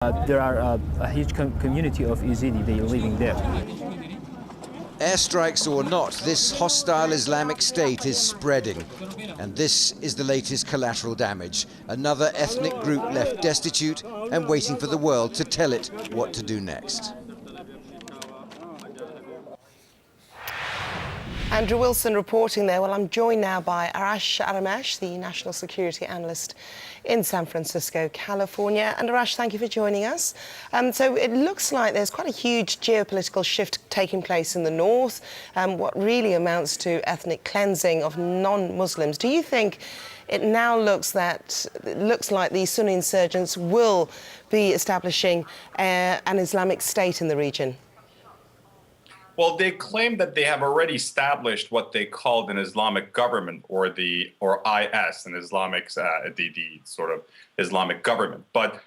There are a huge community of Yazidi. They are living there. Airstrikes or not, this hostile Islamic State is spreading. And this is the latest collateral damage. Another ethnic group left destitute and waiting for the world to tell it what to do next. Andrew Wilson reporting there. Well, I'm joined now by Arash Aramesh, the National Security Analyst in San Francisco, California. And Arash, thank you for joining us. So it looks like there's quite a huge geopolitical shift taking place in the north, what really amounts to ethnic cleansing of non-Muslims. Do you think it now looks like the Sunni insurgents will be establishing an Islamic State in the region? Well, they claim that they have already established what they called an Islamic government, or IS, an Islamic, the sort of Islamic government. But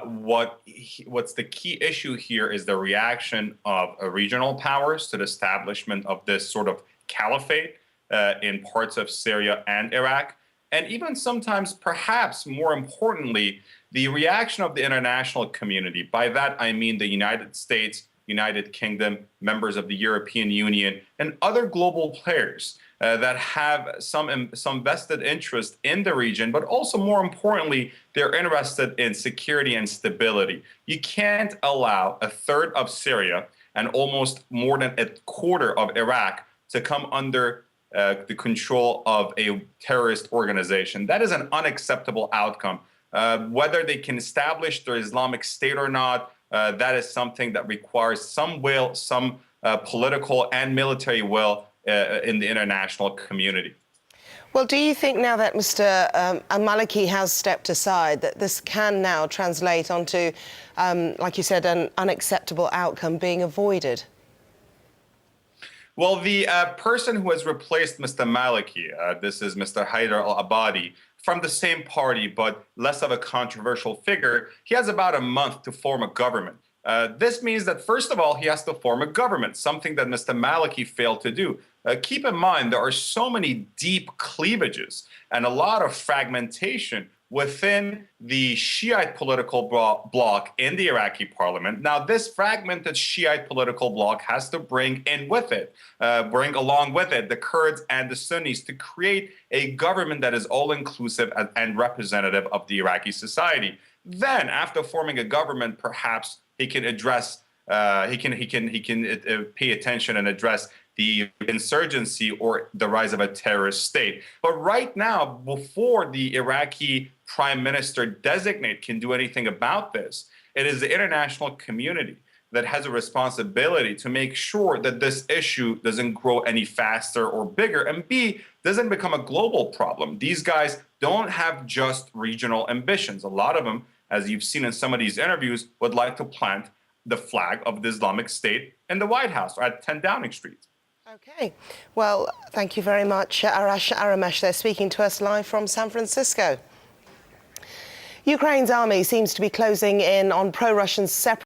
what's the key issue here is the reaction of regional powers to the establishment of this sort of caliphate in parts of Syria and Iraq, and even sometimes, perhaps more importantly, the reaction of the international community. By that I mean the United States, United Kingdom, members of the European Union, and other global players that have some vested interest in the region, but also more importantly, they're interested in security and stability. You can't allow a third of Syria and almost more than a quarter of Iraq to come under the control of a terrorist organization. That is an unacceptable outcome. Whether they can establish their Islamic State or not, that is something that requires some will, some political and military will in the international community. Well, do you think now that Mr. al-Maliki has stepped aside, that this can now translate onto, like you said, an unacceptable outcome being avoided? Well, the person who has replaced Mr. Maliki, this is Mr. Haidar al-Abadi, from the same party, but less of a controversial figure, he has about a month to form a government. This means that, first of all, he has to form a government, something that Mr. Maliki failed to do. Keep in mind, there are so many deep cleavages and a lot of fragmentation within the Shiite political bloc in the Iraqi parliament. Now, this fragmented Shiite political bloc has to bring along with it the Kurds and the Sunnis to create a government that is all-inclusive and representative of the Iraqi society. Then, after forming a government, perhaps he can address, he can pay attention and address the insurgency or the rise of a terrorist state. But right now, before the Iraqi prime minister designate can do anything about this, it is the international community that has a responsibility to make sure that this issue doesn't grow any faster or bigger, and B, doesn't become a global problem. These guys don't have just regional ambitions. A lot of them, as you've seen in some of these interviews, would like to plant the flag of the Islamic State in the White House or at 10 Downing Street. Okay. Well, thank you very much, Arash Aramesh. They're speaking to us live from San Francisco. Ukraine's army seems to be closing in on pro-Russian separatists.